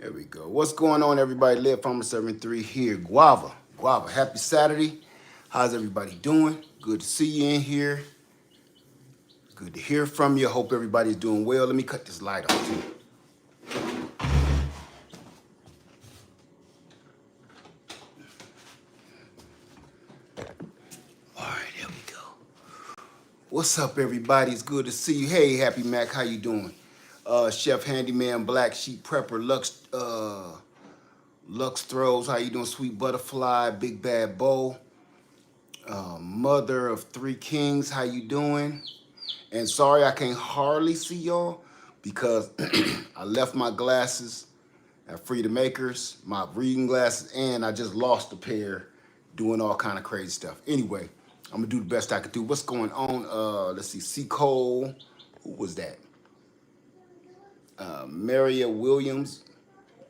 There we go. What's going on, everybody? Live Farmer 73 here. Guava. Happy Saturday. How's everybody doing? Good to see you in here. Good to hear from you. Hope everybody's doing well. Let me cut this light off too. All right, here we go. What's up, everybody? It's good to see you. Hey, Happy Mac, how you doing? Chef Handyman, Black Sheep Prepper, Lux Throws, how you doing? Sweet Butterfly, Big Bad Bow, Mother of Three Kings, how you doing? And sorry I can't hardly see y'all because I left my glasses at Freedom Acres, my reading glasses, and I just lost a pair doing all kind of crazy stuff. Anyway, I'm gonna do the best I could do. What's going on? Let's see, C. Cole, who was that? Maria Williams,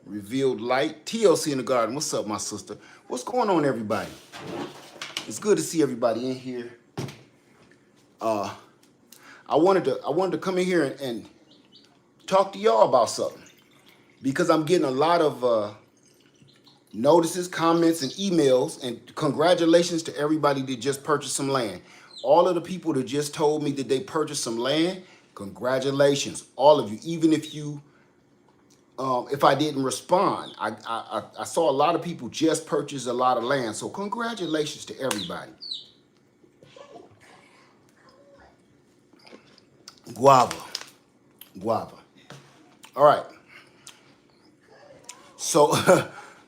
Revealed Light, TLC in the Garden. What's up, my sister? What's going on, everybody? It's good to see everybody in here. I wanted to come in here and talk to y'all about something because I'm getting a lot of notices, comments, and emails, and congratulations to everybody that just purchased some land. All of the people that just told me that they purchased some land, congratulations, all of you. Even if I didn't respond, I saw a lot of people just purchase a lot of land, so congratulations to everybody. Guava. All right. So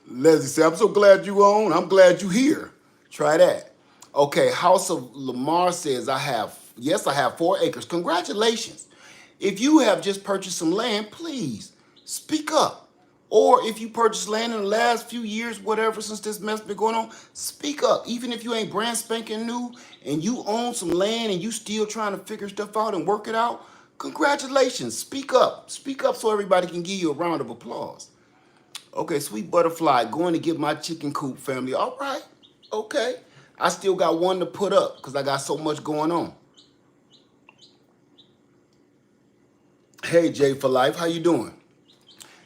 Leslie said, I'm so glad you on. I'm glad you here. Try that. Okay, House of Lamar says, I have 4 acres. Congratulations. If you have just purchased some land, please speak up. Or if you purchased land in the last few years, whatever, since this mess been going on, speak up. Even if you ain't brand spanking new and you own some land and you still trying to figure stuff out and work it out, congratulations. Speak up. Speak up so everybody can give you a round of applause. Okay, Sweet Butterfly, going to get my chicken coop, family. All right, okay. I still got one to put up because I got so much going on. Hey, Jay for Life, how you doing?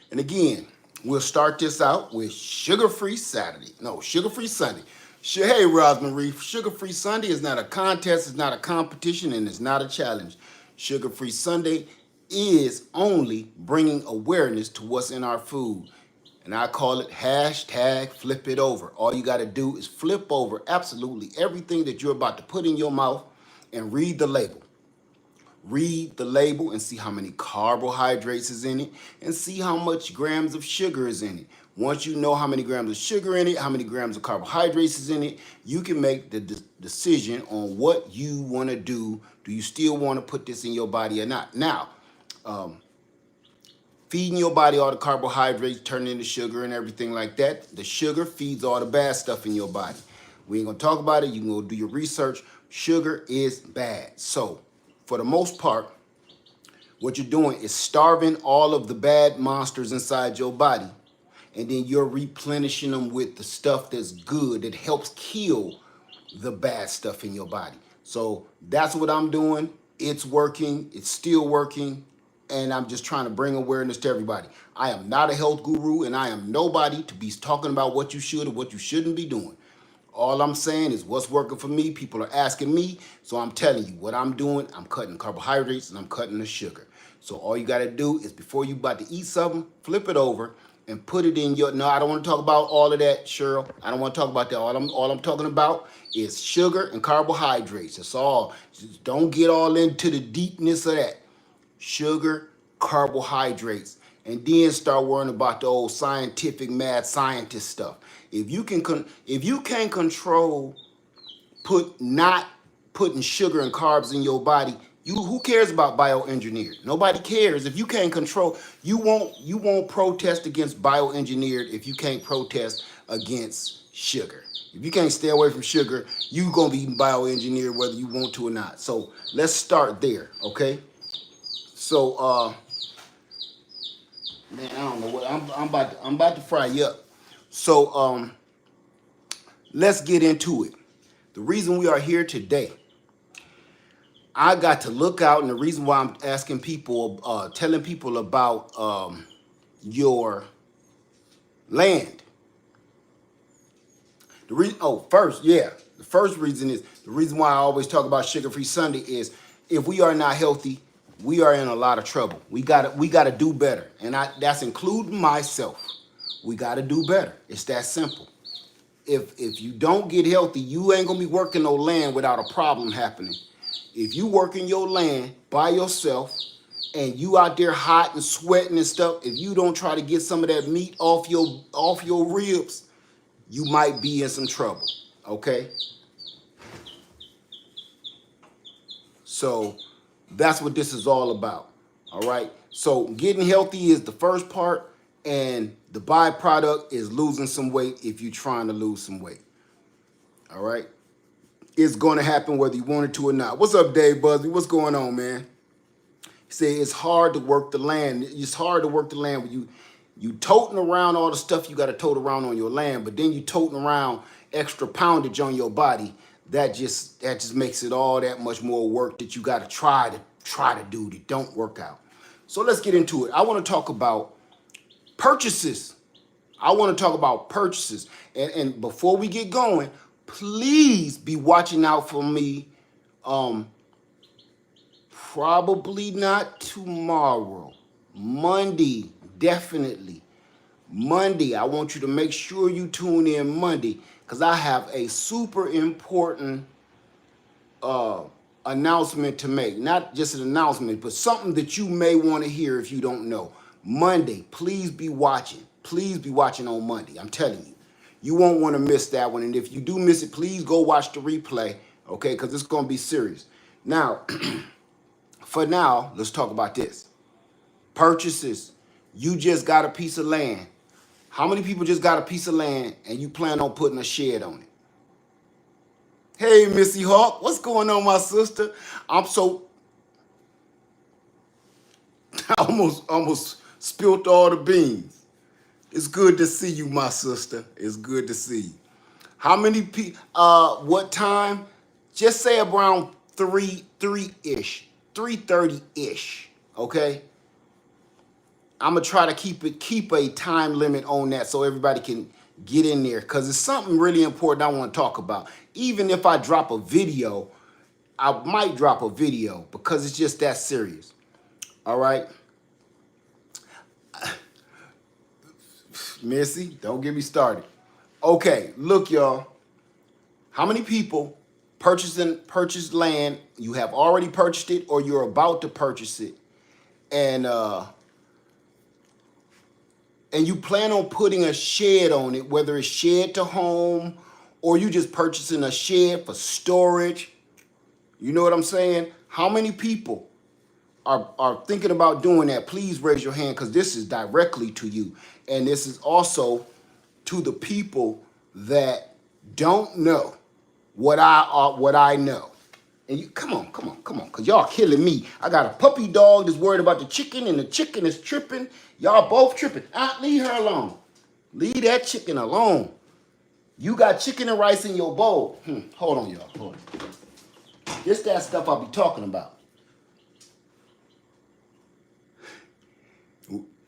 And again, we'll start this out with Sugar-Free Saturday. No, Sugar-Free Sunday. Hey, Rosemary, Sugar-Free Sunday is not a contest, it's not a competition, and it's not a challenge. Sugar-Free Sunday is only bringing awareness to what's in our food. And I call it hashtag flip it over. All you got to do is flip over absolutely everything that you're about to put in your mouth and read the label. Read the label and see how many carbohydrates is in it and see how much grams of sugar is in it. Once you know how many grams of sugar in it, how many grams of carbohydrates is in it, you can make the decision on what you want to do. Do you still want to put this in your body or not? Now, feeding your body all the carbohydrates, turning into sugar and everything like that. The sugar feeds all the bad stuff in your body. We ain't gonna talk about it. You can go do your research. Sugar is bad. So, for the most part, what you're doing is starving all of the bad monsters inside your body, and then you're replenishing them with the stuff that's good, that helps kill the bad stuff in your body. So that's what I'm doing. It's working. It's still working. And I'm just trying to bring awareness to everybody. I am not a health guru, and I am nobody to be talking about what you should or what you shouldn't be doing. All I'm saying is what's working for me. People are asking me, so I'm telling you what I'm doing. I'm cutting carbohydrates and I'm cutting the sugar. So all you got to do is before you about to eat something, flip it over and put it in your. No, I don't want to talk about all of that, Cheryl. I don't want to talk about that. All I'm talking about is sugar and carbohydrates. That's all. Just don't get all into the deepness of that. Sugar, carbohydrates, and then start worrying about the old scientific mad scientist stuff. If you can control not putting sugar and carbs in your body, who cares about bioengineered? Nobody cares. If you can't control, you won't protest against bioengineered if you can't protest against sugar. If you can't stay away from sugar, you're gonna be eating bioengineered whether you want to or not. So let's start there, okay? So man, I don't know what I'm about to fry you up. So let's get into it. The reason we are here today, I got to look out, and the reason why I'm asking people, telling people about your Land. The first reason is, the reason why I always talk about sugar-free Sunday is, if we are not healthy, we are in a lot of trouble. We gotta do better. And that's including myself. We gotta do better. It's that simple. If you don't get healthy, you ain't gonna be working no land without a problem happening. If you working your land by yourself and you out there hot and sweating and stuff, if you don't try to get some of that meat off your ribs, you might be in some trouble. Okay? So that's what this is all about. All right? So getting healthy is the first part, and the byproduct is losing some weight if you're trying to lose some weight. All right? It's going to happen whether you want it to or not. What's up, Dave Busby? What's going on, man? He said it's hard to work the land. It's hard to work the land when you toting around all the stuff you got to tote around on your land, but then you toting around extra poundage on your body. That just makes it all that much more work that you got to try to do that don't work out. So let's get into it. I want to talk about purchases. And before we get going, please be watching out for me. Probably not tomorrow. Monday, definitely. Monday, I want you to make sure you tune in Monday, because I have a super important announcement to make. Not just an announcement, but something that you may want to hear if you don't know. Monday, please be watching. Please be watching on Monday. I'm telling you. You won't want to miss that one. And if you do miss it, please go watch the replay, okay? Because it's going to be serious. Now, for now, let's talk about this. Purchases. You just got a piece of land. How many people just got a piece of land and you plan on putting a shed on it? Hey, Missy Hawk, what's going on, my sister? I almost spilled all the beans. It's good to see you, my sister. It's good to see you. How many people, what time? Just say around 3:30-ish, okay? I'm gonna try to keep a time limit on that so everybody can get in there, because it's something really important I want to talk about. Even if I drop a video, I might drop a video because it's just that serious. All right? Missy, don't get me started. Okay, look, y'all. How many people purchased land? You have already purchased it, or you're about to purchase it, and you plan on putting a shed on it, whether it's shed to home or you just purchasing a shed for storage. You know what I'm saying? How many people are thinking about doing that? Please raise your hand, because this is directly to you. And this is also to the people that don't know what I know. And you come on, because y'all killing me. I got a puppy dog that's worried about the chicken, and the chicken is tripping. Y'all both tripping. Leave her alone. Leave that chicken alone. You got chicken and rice in your bowl. Hold on, y'all. Hold on. This that stuff I'll be talking about.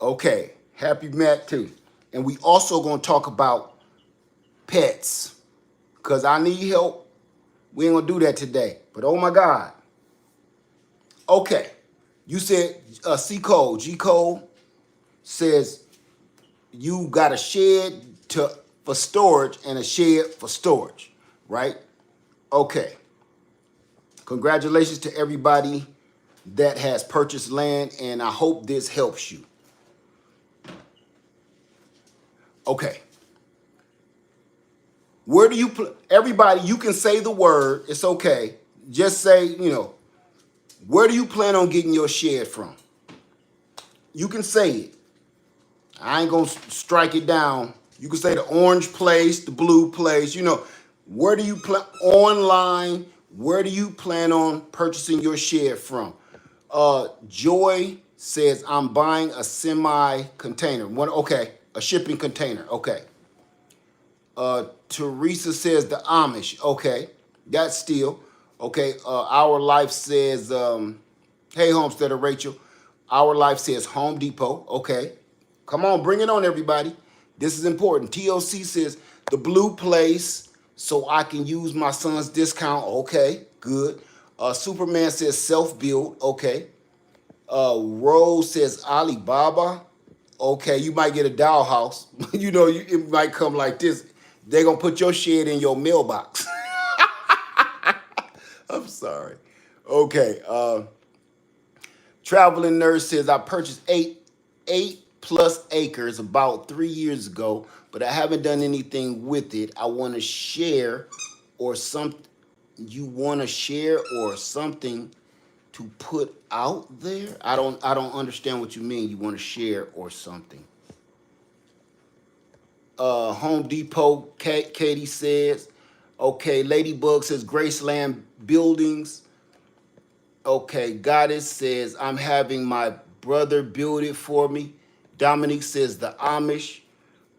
Okay. Happy Matt too. And we also going to talk about pets, because I need help. We ain't going to do that today. But oh my God. Okay. You said G Code says you got a shed for storage and a shed for storage, right? Okay. Congratulations to everybody that has purchased land, and I hope this helps you. Okay. Where do you everybody, you can say the word, it's okay. Just say, where do you plan on getting your shed from? You can say it. I ain't gonna strike it down. You can say the orange place, the blue place, where do you plan online? Where do you plan on purchasing your shed from? Joy says, I'm buying a semi-container. A shipping container. Okay. Teresa says the Amish. Okay. That's still. Okay. Our Life says, hey, Homesteader Rachel. Our Life says Home Depot. Okay. Come on, bring it on, everybody. This is important. TLC says the blue place so I can use my son's discount. Okay, good. Superman says self-build. Okay. Rose says Alibaba. Okay, you might get a dollhouse. You know, it might come like this. They're going to put your shit in your mailbox. I'm sorry. Okay. Traveling Nurse says I purchased eight plus acres about 3 years ago, but I haven't done anything with it. I want to share or something. You want to share or something to put out there? I don't understand what you mean. You want to share or something. Home Depot, Katie says. Okay, Ladybug says Graceland Buildings. Okay, Goddess says I'm having my brother build it for me. Dominique says the Amish.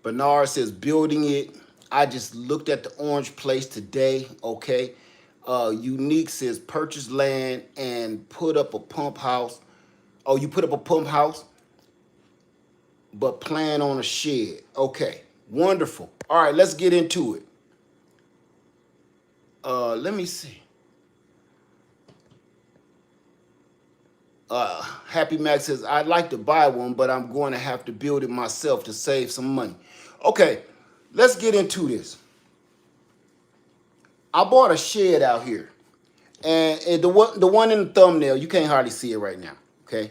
Bernard says building it. I just looked at the orange place today. Okay. Unique says purchase land and put up a pump house. Oh, you put up a pump house, but plan on a shed. Okay, wonderful. All right, let's get into it. Let me see. Happy Max says, I'd like to buy one, but I'm going to have to build it myself to save some money. Okay, let's get into this. I bought a shed out here. And the one in the thumbnail, you can't hardly see it right now, okay?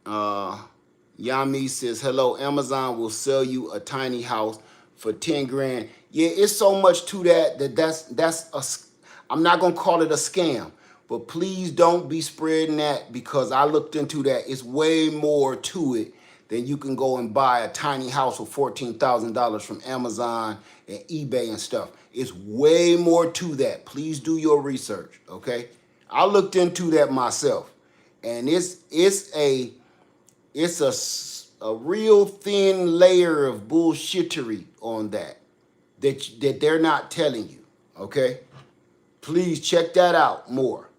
Yami says, hello, Amazon will sell you a tiny house for 10 grand. Yeah, it's so much to that's I'm not going to call it a scam, but please don't be spreading that because I looked into that. It's way more to it than you can go and buy a tiny house for $14,000 from Amazon and eBay and stuff. It's way more to that. Please do your research, okay? I looked into that myself, and it's a real thin layer of bullshittery on that they're not telling you, okay? Please check that out more.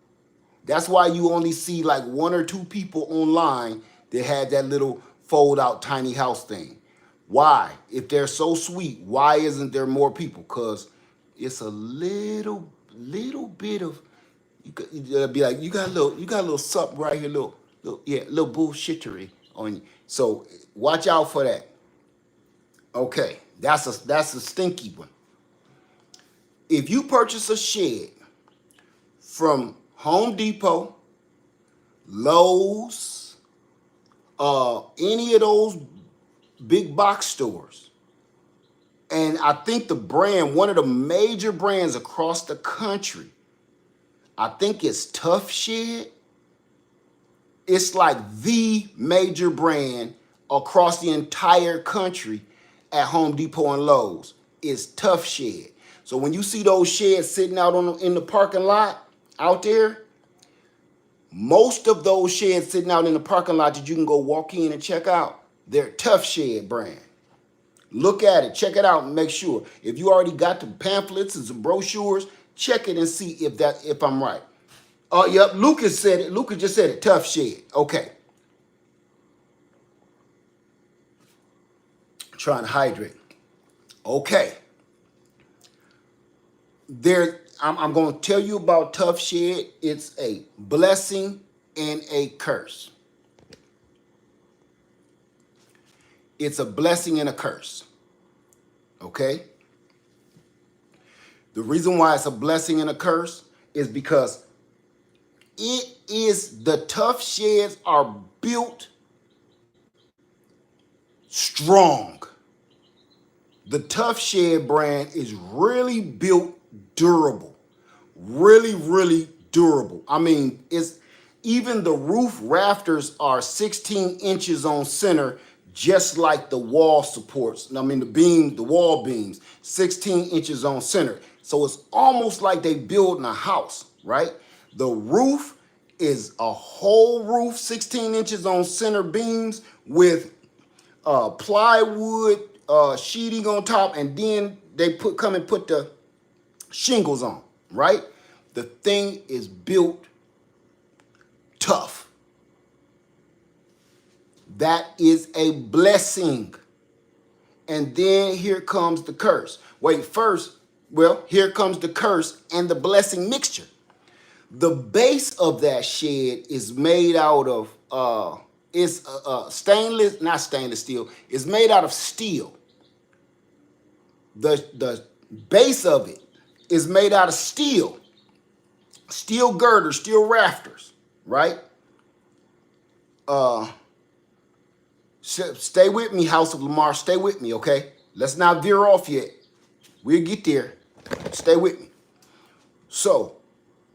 That's why you only see like 1 or 2 people online that had that little fold out tiny house thing. Why? If they're so sweet, why isn't there more people? Because it's a little bit of, you'll be like, you got a little something right here, little bullshittery on you. So watch out for that. Okay, that's a stinky one. If you purchase a shed from Home Depot, Lowe's, any of those big box stores, and I think the brand, one of the major brands across the country, I think it's Tough Shed. It's like the major brand across the entire country at Home Depot and Lowe's. It's Tough Shed. So when you see those sheds sitting out in the parking lot out there, most of those sheds sitting out in the parking lot that you can go walk in and check out, they're Tough Shed brand. Look at it, check it out, and make sure. If you already got the pamphlets and some brochures, check it and see if I'm right. Yep, Lucas said it. Lucas just said it. Tough Shed. Okay. Trying to hydrate. Okay. I'm going to tell you about Tough Shed. It's a blessing and a curse. It's a blessing and a curse. Okay? The reason why it's a blessing and a curse is because the Tough Sheds are built strong. The Tough Shed brand is really built durable. Really, really durable. I mean, even the roof rafters are 16 inches on center, just like the wall supports. I mean, the wall beams, 16 inches on center. So it's almost like they building a house, right? The roof is a whole roof, 16 inches on center beams with plywood sheeting on top, and then they come and put the shingles on, right? The thing is built tough. That is a blessing. And then here comes the curse. Wait, first, well, here comes the curse and the blessing mixture. The base of that shed is made out of stainless, not stainless steel. It's made out of steel. The base of it is made out of steel girders, steel rafters, right? Stay with me, House of Lamar. Stay with me, okay? Let's not veer off yet. We'll get there. Stay with me. So,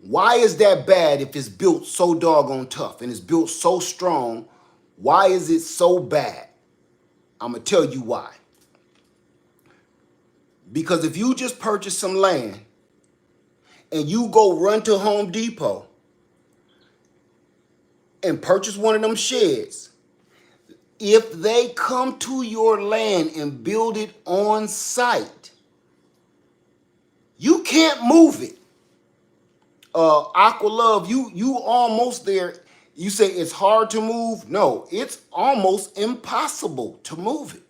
why is that bad if it's built so doggone tough and it's built so strong? Why is it so bad? I'm going to tell you why. Because if you just purchase some land and you go run to Home Depot and purchase one of them sheds, if they come to your land and build it on site, you can't move it. Aqua Love, you almost there. You say it's hard to move. No, it's almost impossible to move it.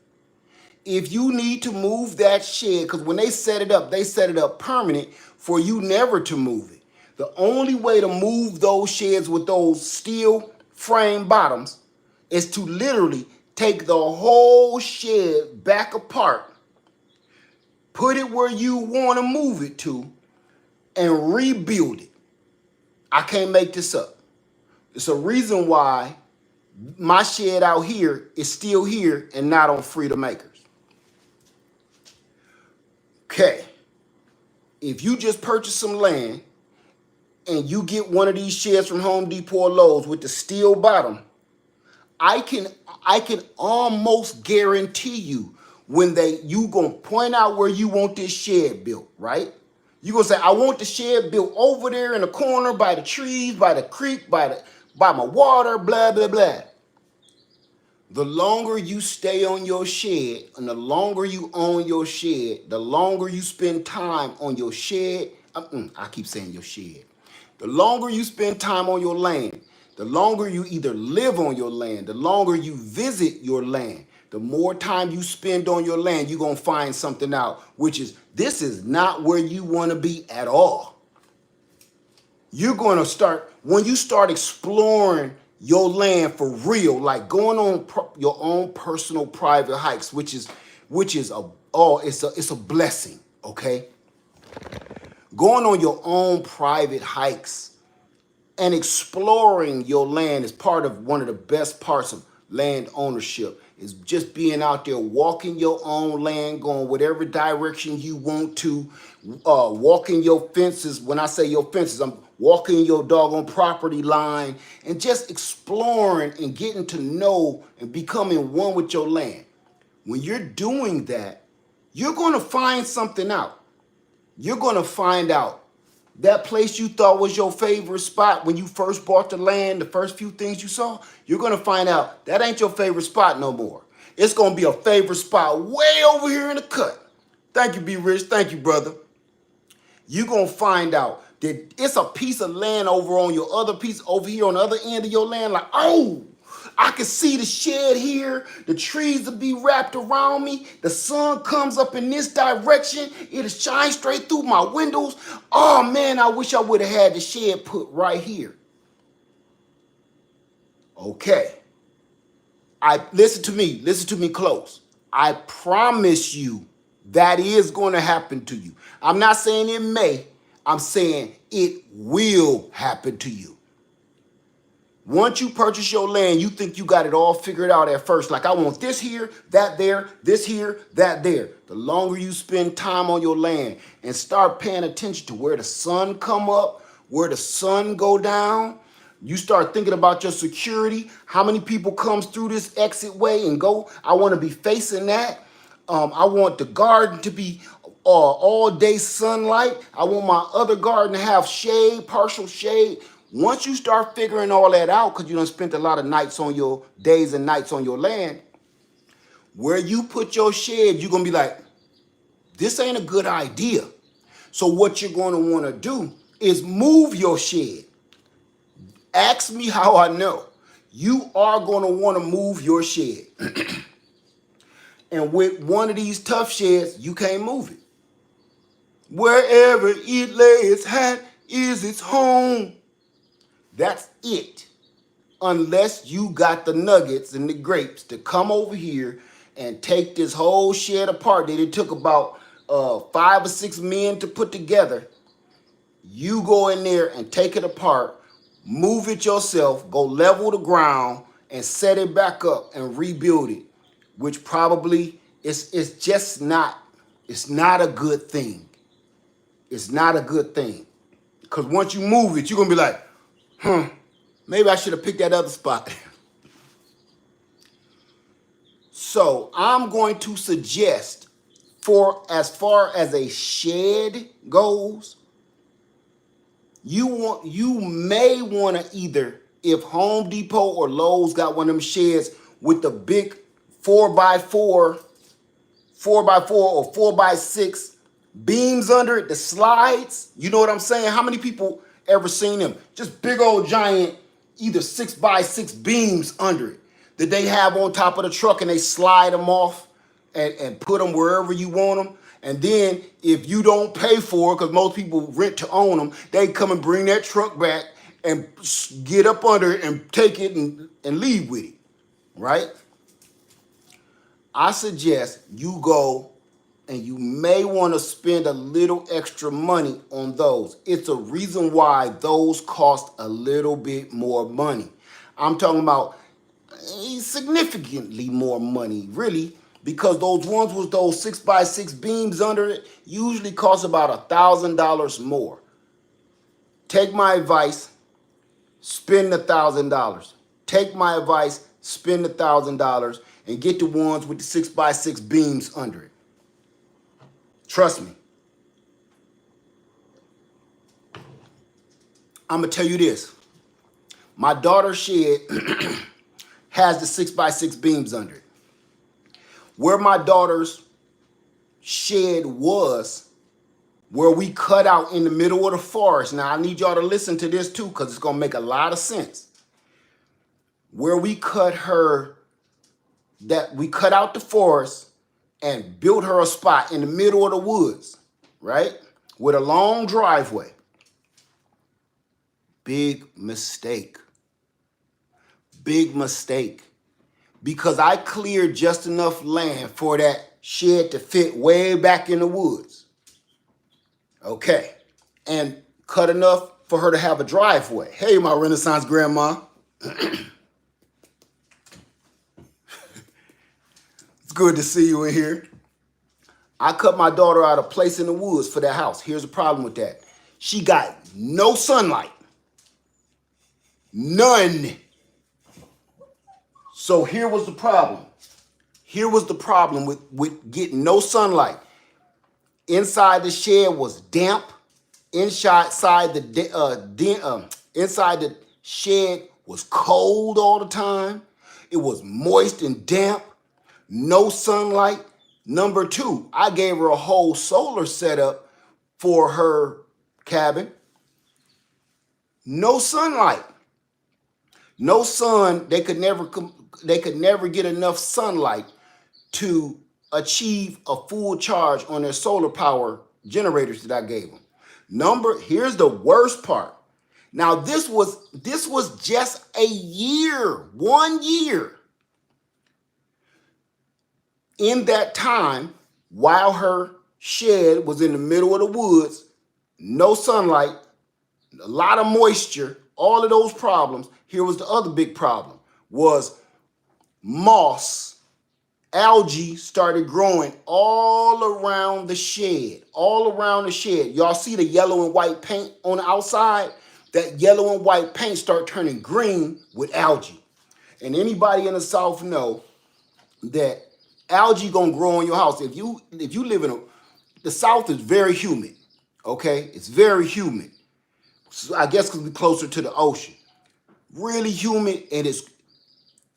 If you need to move that shed, because when they set it up permanent for you never to move it. The only way to move those sheds with those steel frame bottoms is to literally take the whole shed back apart, put it where you want to move it to, and rebuild it. I can't make this up. It's a reason why my shed out here is still here and not on Freedom Acres. Okay, if you just purchase some land and you get one of these sheds from Home Depot or Lowe's with the steel bottom, I can almost guarantee you when you gonna point out where you want this shed built, right? You gonna say, I want the shed built over there in the corner by the trees, by the creek, by my water, blah, blah, blah. The longer you stay on your shed and the longer you own your shed, the longer you spend time on your shed. I keep saying your shed. The longer you spend time on your land, the longer you either live on your land, the longer you visit your land, the more time you spend on your land, you're going to find something out, which is this is not where you want to be at all. You're going to start, when you start exploring your land for real, like going on your own personal private hikes, which is it's a blessing, okay? Going on your own private hikes and exploring your land is part of one of the best parts of land ownership, is just being out there walking your own land, going whatever direction you want to, walking your fences. When I say your fences, I'm walking your doggone property line and just exploring and getting to know and becoming one with your land. When you're doing that, you're going to find something out. You're going to find out that place you thought was your favorite spot when you first bought the land, the first few things you saw, you're going to find out that ain't your favorite spot no more. It's going to be a favorite spot way over here in the cut. Thank you, B. Rich. Thank you, brother. You're going to find out that it's a piece of land over on your other piece over here on the other end of your land. Like, oh, I can see the shed here. The trees will be wrapped around me. The sun comes up in this direction. It'll shine straight through my windows. Oh, man, I wish I would have had the shed put right here. Okay. Listen to me close. I promise you that is going to happen to you. I'm not saying it may. I'm saying it will happen to you. Once you purchase your land, you think you got it all figured out at first. Like, I want this here, that there, this here, that there. The longer you spend time on your land and start paying attention to where the sun come up, where the sun go down, you start thinking about your security. How many people comes through this exit way and go? I want to be facing that. I want the garden to be all day sunlight. I want my other garden to have shade, partial shade. Once you start figuring all that out, because you done spent a lot of nights on your days and nights on your land, where you put your shed, you're going to be like, this ain't a good idea. So what you're going to want to do is move your shed. Ask me how I know. you are going to want to move your shed. And with one of these tough sheds, you can't move it. Wherever it lay its hat is its home. That's it. Unless you got the nuggets and the grapes to come over here and take this whole shed apart that it took about 5 or 6 men to put together. You go in there and take it apart, move it yourself, go level the ground and set it back up and rebuild it, which probably it's just not, it's not a good thing. It's not a good thing. Because once you move it, you're going to be like, maybe I should have picked that other spot. So I'm going to suggest, for as far as a shed goes, you may want to either, if Home Depot or Lowe's got one of them sheds with the big 4x4 or 4x6 beams under it, the slides, you know what I'm saying? How many people ever seen them? Just big old giant, either 6x6 beams under it that they have on top of the truck, and they slide them off and put them wherever you want them. And then if you don't pay for it, because most people rent to own them, they come and bring that truck back and get up under it and take it and leave with it, right? I suggest you go, and you may want to spend a little extra money on those. It's a reason why those cost a little bit more money. I'm talking about significantly more money, really, because those ones with those 6x6 beams under it usually cost about $1,000 more. Take my advice, spend $1,000. Take my advice, spend $1,000 and get the ones with the 6x6 beams under it. Trust me. I'm going to tell you this. My daughter's shed has the 6x6 beams under it. Where my daughter's shed was, where we cut out in the middle of the forest. Now, I need y'all to listen to this too, because it's going to make a lot of sense. Where we cut out the forest and built her a spot in the middle of the woods, right? With a long driveway. Big mistake. Big mistake. Because I cleared just enough land for that shed to fit way back in the woods. Okay. And cut enough for her to have a driveway. Hey, my Renaissance grandma. It's good to see you in here. I cut my daughter out a place in the woods for that house. Here's the problem with that. She got no sunlight. None. So here was the problem. Here was the problem with getting no sunlight. Inside the shed was damp. Inside the shed was cold all the time. It was moist and damp. No sunlight. Number two, I gave her a whole solar setup for her cabin. No sunlight. No sun. They could never get enough sunlight to achieve a full charge on their solar power generators that I gave them. Here's the worst part. Now this was just a year, 1 year. In that time, while her shed was in the middle of the woods, no sunlight, a lot of moisture, all of those problems. Here was the other big problem, was moss, algae started growing all around the shed, all around the shed. Y'all see the yellow and white paint on the outside? That yellow and white paint start turning green with algae. And anybody in the South know that algae gonna grow in your house. If you live the South is very humid, okay? It's very humid. So I guess because we're closer to the ocean. Really humid, and it's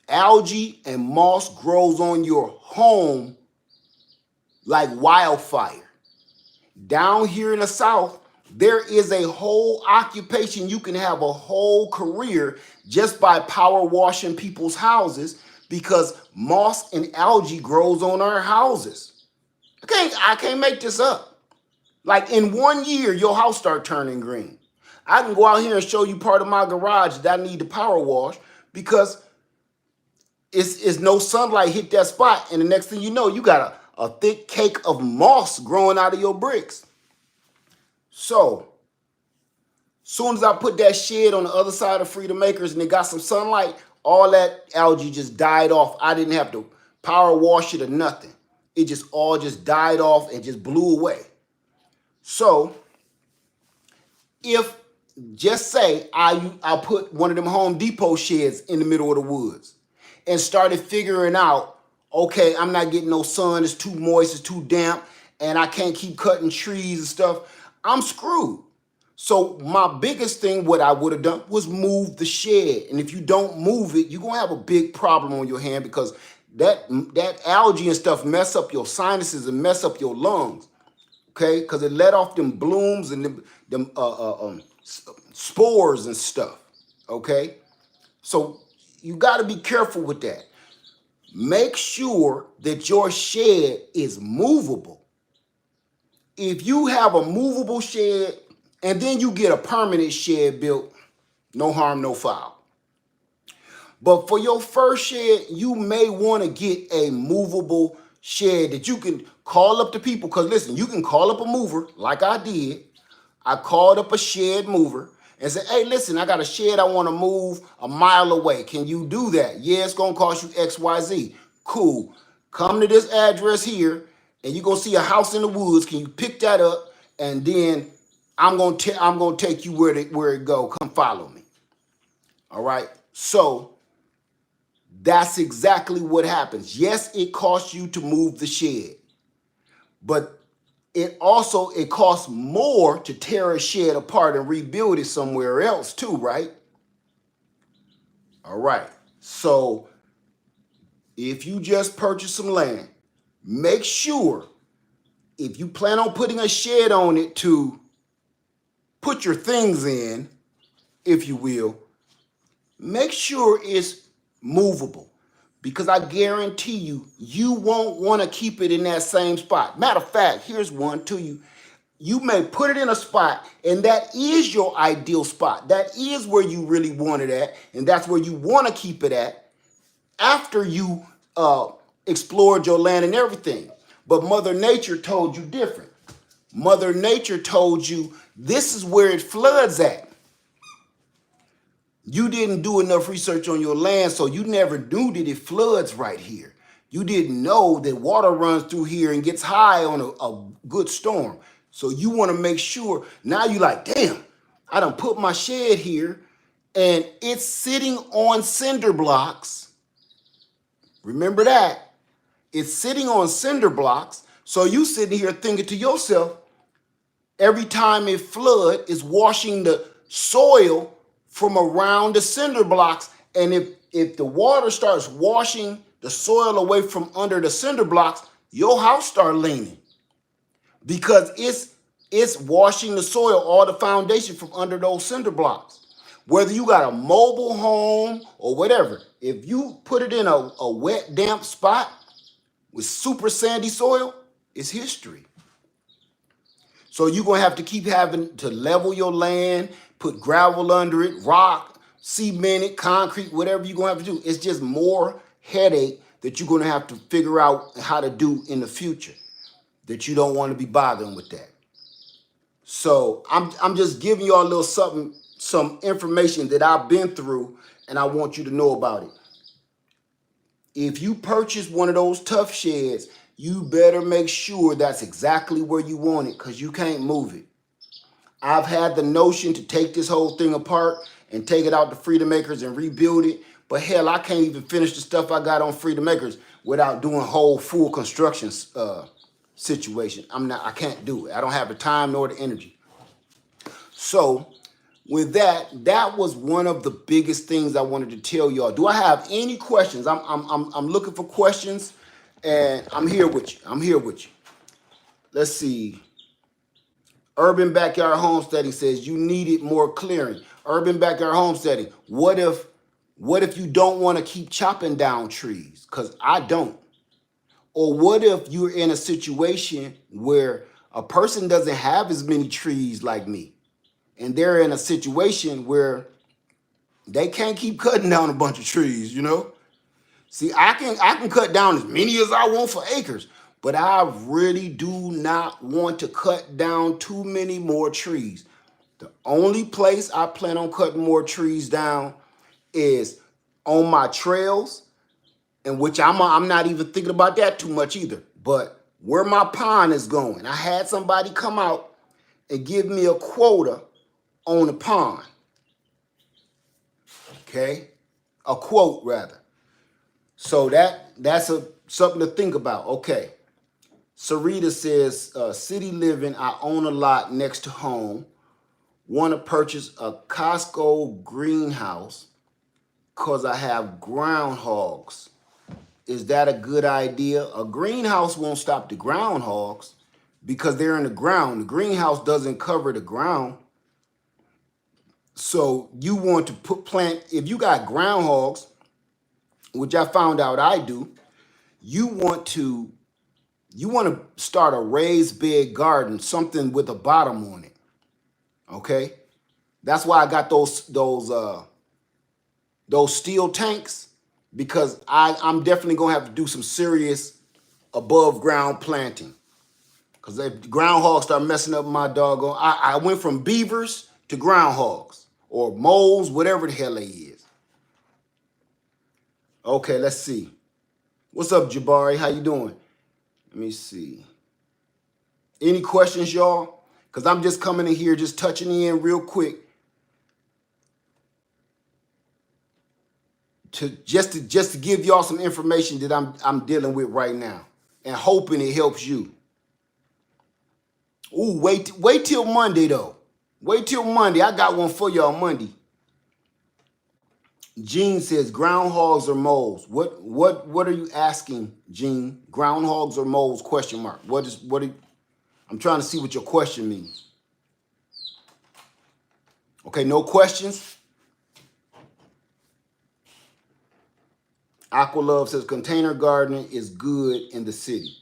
algae and moss grows on your home like wildfire. Down here in the South, There is a whole occupation. You can have a whole career just by power washing people's houses because moss and algae grows on our houses. I can't make this up. Like in 1 year, your house start turning green. I can go out here and show you part of my garage that I need to power wash because it's no sunlight hit that spot, and the next thing you know, you got a thick cake of moss growing out of your bricks. So, soon as I put that shed on the other side of Freedom Acres and it got some sunlight, all that algae just died off. I didn't have to power wash it or nothing. It just all just died off and just blew away. So, if just say I put one of them Home Depot sheds in the middle of the woods and started figuring out, okay, I'm not getting no sun, it's too moist, it's too damp, and I can't keep cutting trees and stuff, I'm screwed. So my biggest thing, what I would have done was move the shed. And if you don't move it, you're gonna have a big problem on your hand because that algae and stuff mess up your sinuses and mess up your lungs. Okay, because it let off them blooms and them spores and stuff. Okay, so you got to be careful with that. Make sure that your shed is movable. If you have a movable shed and then you get a permanent shed built, no harm, no foul. But for your first shed, you may want to get a movable shed that you can call up the people. Because listen, you can call up a mover like I did. I called up a shed mover and said, hey, listen, I got a shed I want to move a mile away. Can you do that? Yeah, it's going to cost you XYZ. Cool. Come to this address here and you're going to see a house in the woods. Can you pick that up? And then I'm going to take you where it go. Come follow me. All right. So that's exactly what happens. Yes, it costs you to move the shed, but it costs more to tear a shed apart and rebuild it somewhere else too, right? All right. So if you just purchase some land, make sure if you plan on putting a shed on it to put your things in, if you will, make sure it's movable. Because I guarantee you, you won't want to keep it in that same spot. Matter of fact, here's one to you. You may put it in a spot, and that is your ideal spot. That is where you really want it at, and that's where you want to keep it at after you explored your land and everything. But Mother Nature told you different. Mother Nature told you this is where it floods at. You didn't do enough research on your land, so you never knew that it floods right here. You didn't know that water runs through here and gets high on a good storm. So you want to make sure, now you're like, damn, I done put my shed here and it's sitting on cinder blocks. Remember that. It's sitting on cinder blocks. So you sitting here thinking to yourself, every time it flood, it's washing the soil from around the cinder blocks. And if the water starts washing the soil away from under the cinder blocks, your house start leaning because it's washing the soil, all the foundation from under those cinder blocks. Whether you got a mobile home or whatever, if you put it in a wet, damp spot with super sandy soil, it's history. So you're going to have to keep having to level your land, put gravel under it, rock, cement it, concrete, whatever you're going to have to do. It's just more headache that you're going to have to figure out how to do in the future that you don't want to be bothering with that. So I'm just giving you all a little something, some information that I've been through, and I want you to know about it. If you purchase one of those tough sheds, you better make sure that's exactly where you want it because you can't move it. I've had the notion to take this whole thing apart and take it out to Freedom Acres and rebuild it. But hell, I can't even finish the stuff I got on Freedom Acres without doing a whole full construction situation. I can't do it. I don't have the time nor the energy. So with that was one of the biggest things I wanted to tell y'all. Do I have any questions? I'm looking for questions, and I'm here with you. Let's see. Urban backyard homesteading says you needed more clearing. Urban backyard homesteading. What if you don't want to keep chopping down trees? Because I don't. Or what if you're in a situation where a person doesn't have as many trees like me, and they're in a situation where they can't keep cutting down a bunch of trees, you know? See, I can cut down as many as I want for acres, but I really do not want to cut down too many more trees. The only place I plan on cutting more trees down is on my trails, in which I'm not even thinking about that too much either. But where my pond is going, I had somebody come out and give me a quota on the pond. Okay, a quote rather. So that's something to think about. Okay, Sarita says, city living. I own a lot next to home. Want to purchase a Costco greenhouse because I have groundhogs. Is that a good idea? A greenhouse won't stop the groundhogs because they're in the ground. The greenhouse doesn't cover the ground. So you want to plant, if you got groundhogs, which I found out I do, you want to start a raised bed garden, something with a bottom on it. Okay? That's why I got those steel tanks, because I'm definitely gonna have to do some serious above ground planting. Because if groundhogs start messing up my doggone, I went from beavers to groundhogs or moles, whatever the hell they is. Okay, let's see. What's up, Jabari? How you doing? Let me see. Any questions, y'all? Because I'm just coming in here, just touching in real quick to give y'all some information that I'm dealing with right now, and hoping it helps you. Ooh, wait till Monday though. Wait till Monday. I got one for y'all Monday. Gene says groundhogs or moles. What are you asking, Gene? Groundhogs or moles? Question mark. I'm trying to see what your question means. Okay, no questions. Aqualove says container gardening is good in the city.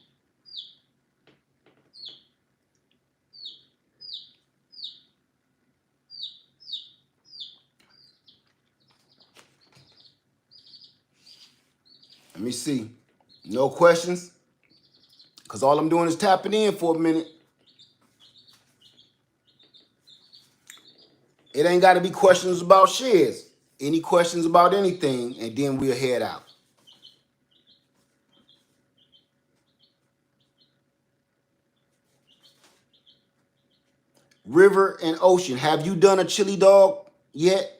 Let me see. No questions? Because all I'm doing is tapping in for a minute. It ain't got to be questions about sheds. Any questions about anything, and then we'll head out. River and Ocean, have you done a chili dog yet?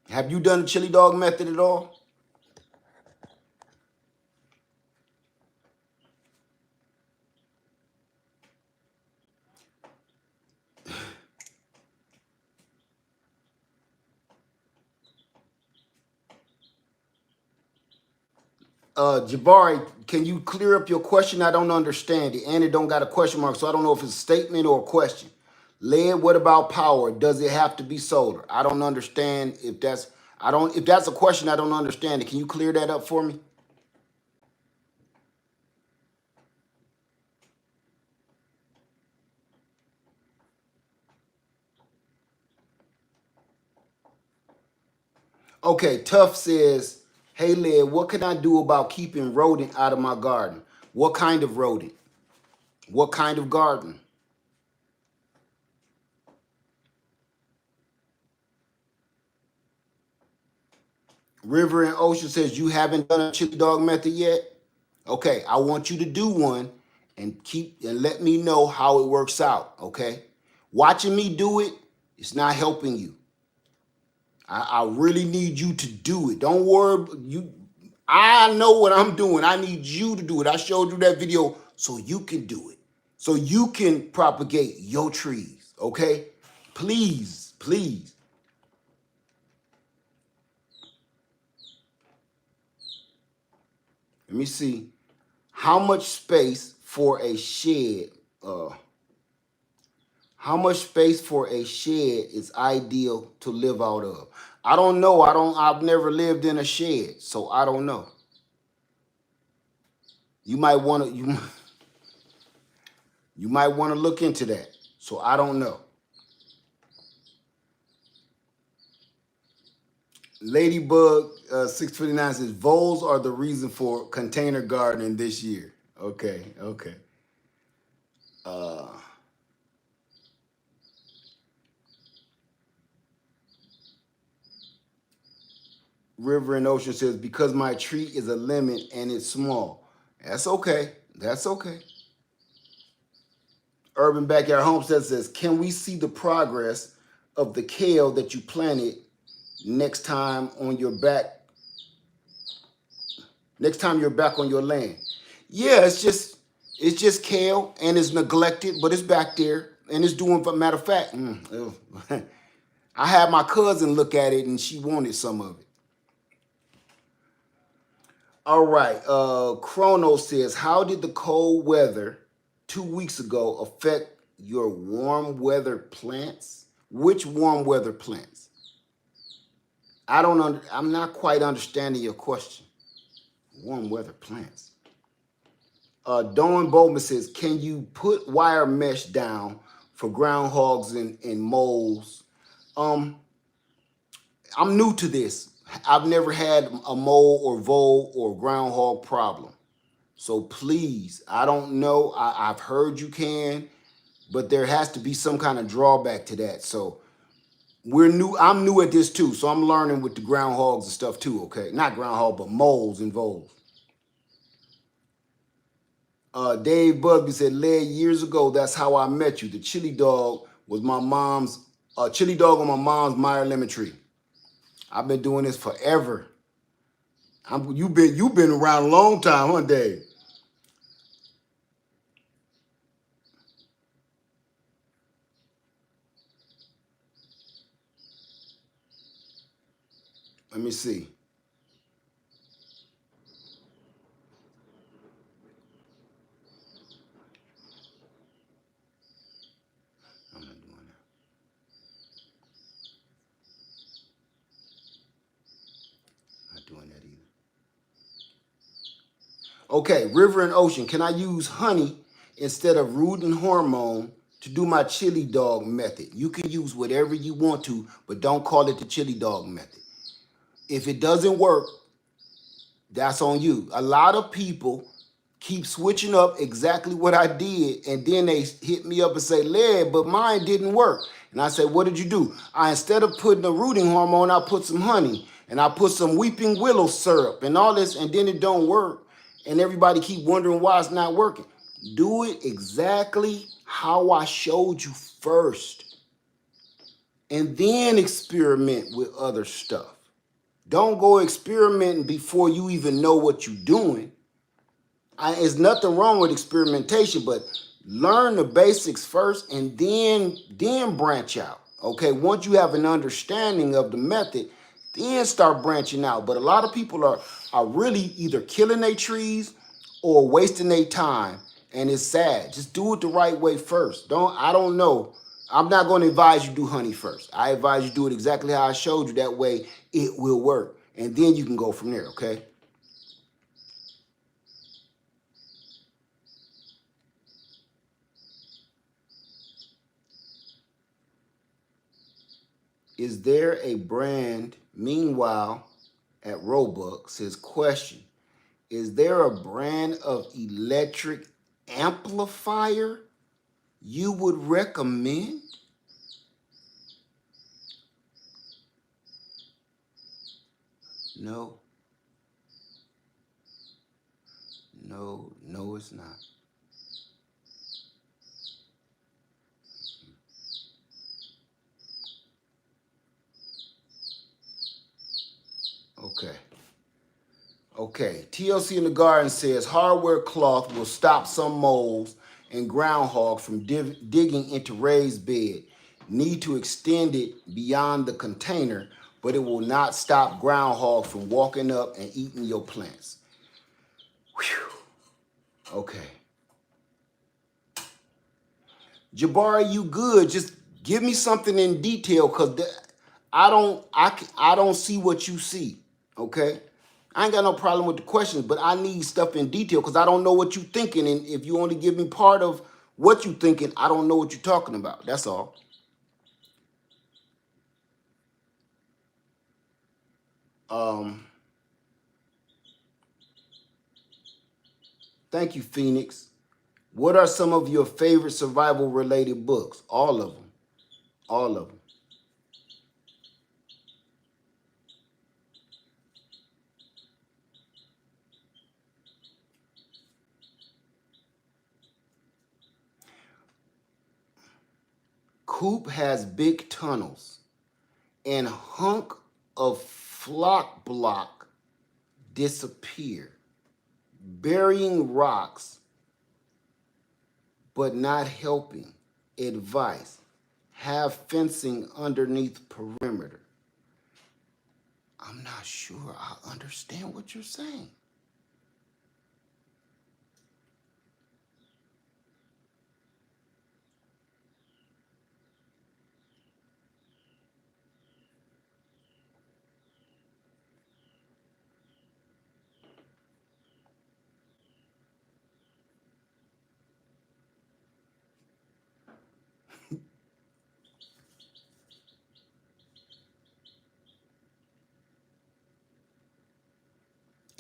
Have you done the chili dog method at all? Jabari, can you clear up your question? I don't understand it. And it don't got a question mark, so I don't know if it's a statement or a question. Lead, what about power? Does it have to be solar? I don't understand if that's a question, I don't understand it. Can you clear that up for me? Okay, Tough says, hey Lead, what can I do about keeping rodent out of my garden? What kind of rodent? What kind of garden? River and Ocean says you haven't done a chili dog method yet. Okay, I want you to do one and let me know how it works out. Okay, watching me do it, it's not helping you. I really need you to do it. Don't worry, I know what I'm doing. I need you to do it. I showed you that video so you can do it, so you can propagate your trees. Okay, please, please. Let me see. How much space for a shed? How much space for a shed is ideal to live out of? I don't know. I've never lived in a shed, so I don't know. You might want to you might want to look into that. So I don't know. Ladybug 629 says voles are the reason for container gardening this year. Okay, okay. Uh, River and Ocean says because my tree is a lemon and it's small. That's okay. That's okay. Urban Backyard Homestead says, can we see the progress of the kale that you planted next time on your back? Next time you're back on your land. Yeah, it's just kale and it's neglected, but it's back there and it's doing. Matter of fact, I had my cousin look at it and she wanted some of it. All right. Chrono says, how did the cold weather 2 weeks ago affect your warm weather plants? Which warm weather plants? I'm not quite understanding your question. Warm weather plants. Dawn Bowman says, can you put wire mesh down for groundhogs and moles? I'm new to this. I've never had a mole or vole or groundhog problem. So please, I don't know. I've heard you can, but there has to be some kind of drawback to that. So we're new. I'm new at this too. So I'm learning with the groundhogs and stuff too, okay? Not groundhog, but moles and voles. Dave Busby said, Led, years ago, that's how I met you. The chili dog was my mom's, chili dog on my mom's Meyer lemon tree. I've been doing this forever. You've been around a long time, huh, Dave? Let me see. I'm not doing that. Not doing that either. Okay, River and Ocean. Can I use honey instead of Rudin hormone to do my chili dog method? You can use whatever you want to, but don't call it the chili dog method. If it doesn't work, that's on you. A lot of people keep switching up exactly what I did, and then they hit me up and say, Led, but mine didn't work. And I say, what did you do? Instead of putting the rooting hormone, I put some honey, and I put some weeping willow syrup and all this, and then it don't work. And everybody keep wondering why it's not working. Do it exactly how I showed you first, and then experiment with other stuff. Don't go experimenting before you even know what you're doing. There's nothing wrong with experimentation, but learn the basics first and then branch out. Okay, once you have an understanding of the method, then start branching out. But a lot of people are really either killing their trees or wasting their time, and it's sad. Just do it the right way first. I don't know. I'm not going to advise you do honey first. I advise you do it exactly how I showed you. That way it will work. And then you can go from there, okay? Is there a brand, meanwhile, at Robux, his question, is there a brand of electric amplifier you would recommend? No. No, it's not. Okay. Okay. TLC in the Garden says hardware cloth will stop some moles and groundhog from digging into raised bed. Need to extend it beyond the container, but it will not stop groundhog from walking up and eating your plants. Whew. Okay. Jabari, you good. Just give me something in detail, because I don't see what you see. Okay? I ain't got no problem with the questions, but I need stuff in detail because I don't know what you thinking. And if you only give me part of what you thinking, I don't know what you're talking about. That's all. Um, Thank you, Phoenix. What are some of your favorite survival related books? All of them. All of them. Coop has big tunnels and hunk of flock block disappear, burying rocks but not helping. Advice: have fencing underneath perimeter. I'm not sure I understand what you're saying.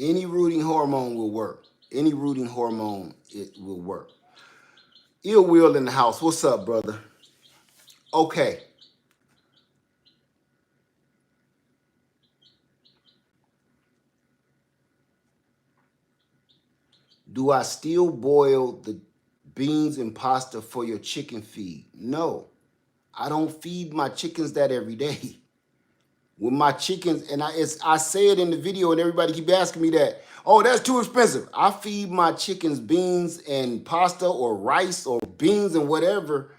Any rooting hormone will work. Any rooting hormone, it will work. Ill Will in the house. What's up, brother? Okay. Do I still boil the beans and pasta for your chicken feed? No. I don't feed my chickens that every day. With my chickens, and I say it in the video, and everybody keep asking me that. Oh, that's too expensive. I feed my chickens beans and pasta or rice or beans and whatever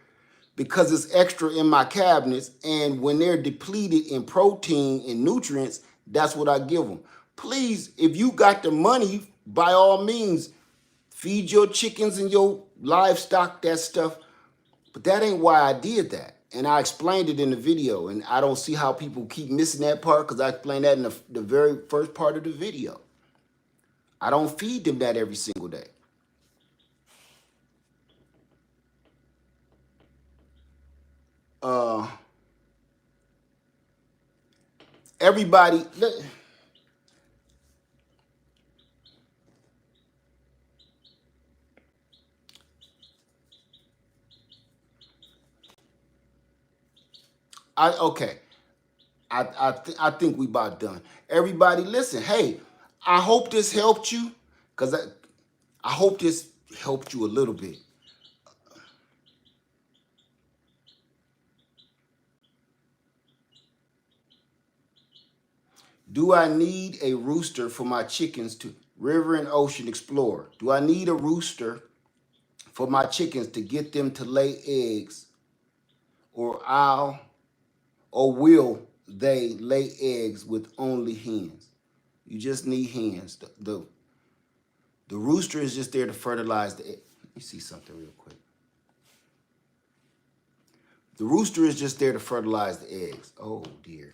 because it's extra in my cabinets. And when they're depleted in protein and nutrients, that's what I give them. Please, if you got the money, by all means, feed your chickens and your livestock that stuff. But that ain't why I did that. And I explained it in the video. And I don't see how people keep missing that part because I explained that in the very first part of the video. I don't feed them that every single day. Uh, Everybody, okay. I think we about done. Everybody, listen. Hey, I hope this helped you, because I hope this helped you a little bit. Do I need a rooster for my chickens to River and Ocean Explorer? Do I need a rooster for my chickens to get them to lay eggs, or will they lay eggs with only hens? You just need hens. The rooster is just there to fertilize the egg. Let me see something real quick. The rooster is just there to fertilize the eggs. Oh dear.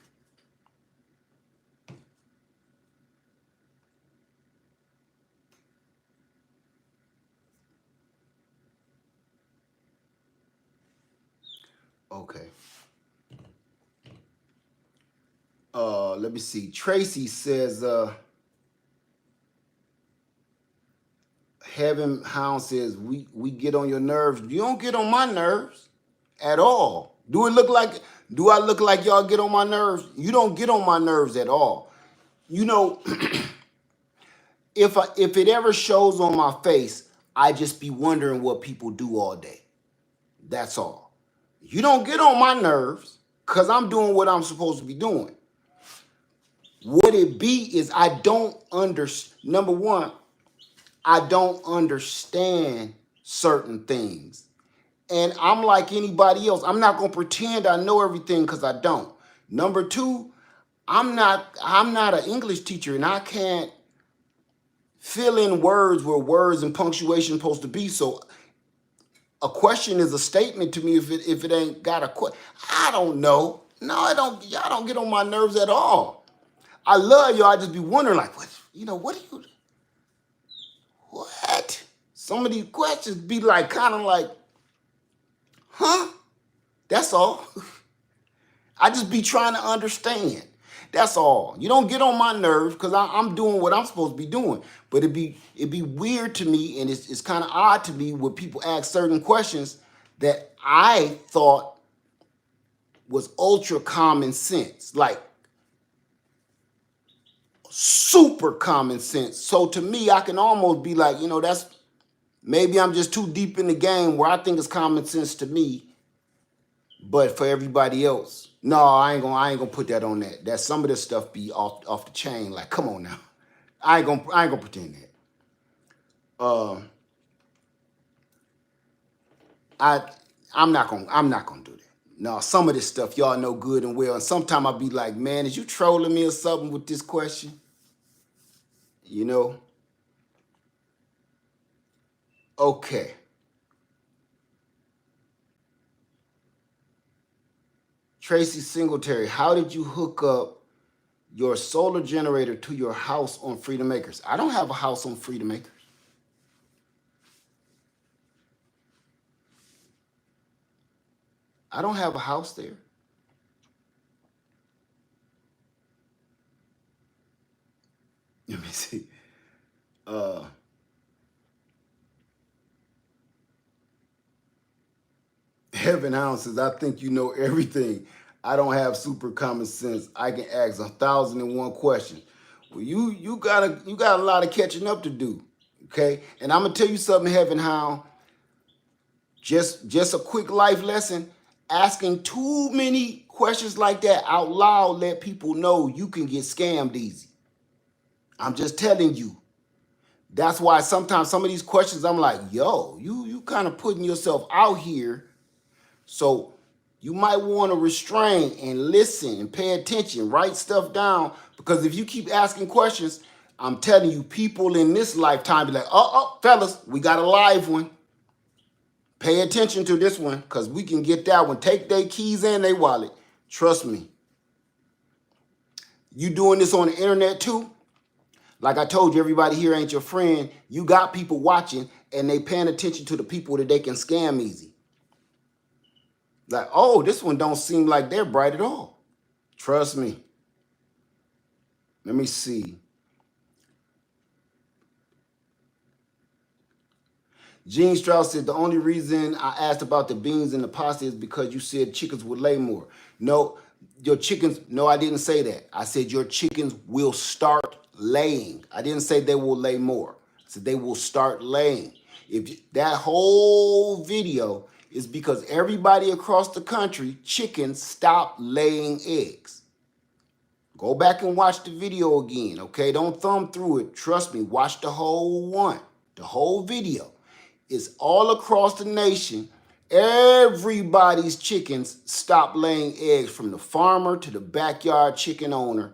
Okay. Let me see. Tracy says, Heaven Hound says, we get on your nerves. You don't get on my nerves at all. Do I look like y'all get on my nerves? You don't get on my nerves at all. You know, if it ever shows on my face, I just be wondering what people do all day. That's all. You don't get on my nerves because I'm doing what I'm supposed to be doing. What it be is I don't understand. Number one, I don't understand certain things. And I'm like anybody else. I'm not going to pretend I know everything because I don't. Number two, I'm not an English teacher, and I can't fill in words where words and punctuation are supposed to be. So A question is a statement to me if it ain't got a question. I don't know. No, I don't. Y'all don't get on my nerves at all. I love y'all. I just be wondering, like, what? What do you? What? Some of these questions be like, kind of like, huh? That's all. I just be trying to understand. That's all. You don't get on my nerves because I'm doing what I'm supposed to be doing. But it'd be weird to me, and it's kind of odd to me when people ask certain questions that I thought was ultra common sense, like super common sense. So to me, I can almost be like, that's maybe I'm just too deep in the game where I think it's common sense to me, but for everybody else, no, I ain't gonna put that on that. That some of this stuff be off the chain. Like, come on now, I ain't gonna pretend that. I'm not gonna do that. No, some of this stuff y'all know good and well, and sometimes I'll be like, man, is you trolling me or something with this question? Okay. Tracy Singletary, how did you hook up your solar generator to your house on Freedom Acres? I don't have a house on Freedom Acres. I don't have a house there. Let me see. Heaven Hound says, I think you know everything. I don't have super common sense. I can ask 1,001 questions. Well, you got a lot of catching up to do. Okay? And I'm gonna tell you something, Heaven Hound. Just a quick life lesson. Asking too many questions like that out loud let people know you can get scammed easy. I'm just telling you. That's why sometimes some of these questions I'm like, yo, you kind of putting yourself out here. So you might want to restrain and listen and pay attention, write stuff down, because if you keep asking questions, I'm telling you, people in this lifetime be like, fellas, we got a live one. Pay attention to this one because we can get that one. Take their keys and their wallet. Trust me. You doing this on the internet too? Like I told you, everybody here ain't your friend. You got people watching and they paying attention to the people that they can scam easy. Like, oh, this one don't seem like they're bright at all. Trust me. Let me see. Gene Strauss said, the only reason I asked about the beans and the pasta is because you said chickens would lay more. No, your chickens, no, I didn't say that. I said your chickens will start laying. I didn't say they will lay more. I said they will start laying. That whole video is because everybody across the country, chickens stopped laying eggs. Go back and watch the video again, okay? Don't thumb through it. Trust me, watch the whole one, the whole video. It's all across the nation. Everybody's chickens stopped laying eggs, from the farmer to the backyard chicken owner.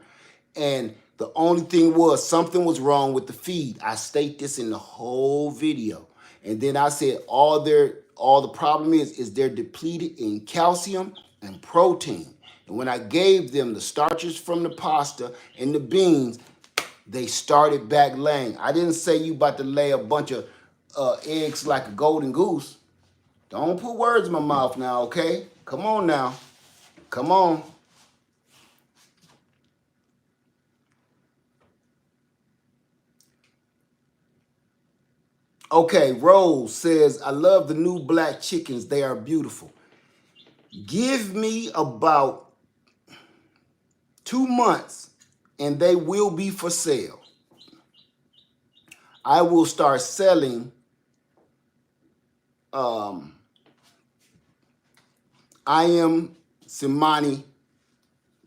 And the only thing was something was wrong with the feed. I state this in the whole video. And then I said all the problem is they're depleted in calcium and protein. And when I gave them the starches from the pasta and the beans, they started back laying. I didn't say you about to lay a bunch of eggs like a golden goose. Don't put words in my mouth now, okay? Come on now. Come on. Okay, Rose says, I love the new black chickens. They are beautiful. Give me about 2 months and they will be for sale. I will start selling I am Simani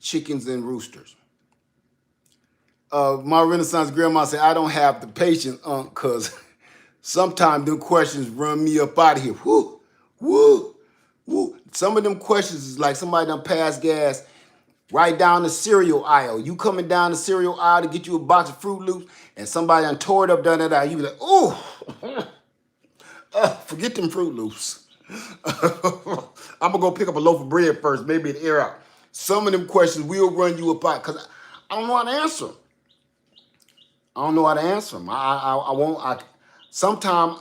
chickens and roosters. My Renaissance grandma said, I don't have the patience, because sometimes them questions run me up out of here. Woo, woo, woo. Some of them questions is like somebody done passed gas right down the cereal aisle. You coming down the cereal aisle to get you a box of Fruit Loops, and somebody done tore it up down that aisle. You be like, ooh, forget them Fruit Loops. I'm gonna go pick up a loaf of bread first, maybe an air out. Some of them questions will run you about because I don't know how to answer them. I don't know how to answer them. I won't. Sometimes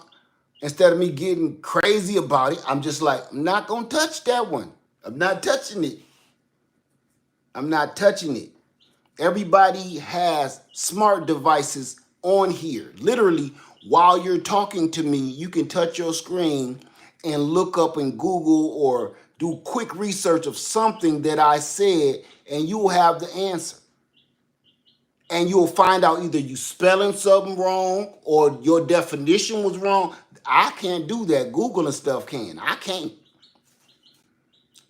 instead of me getting crazy about it, I'm just like, I'm not gonna touch that one. I'm not touching it. I'm not touching it. Everybody has smart devices on here. Literally, while you're talking to me, you can touch your screen and look up in Google or do quick research of something that I said, and you will have the answer. And you'll find out either you spelling something wrong or your definition was wrong. I can't do that. Google and stuff can. I can't.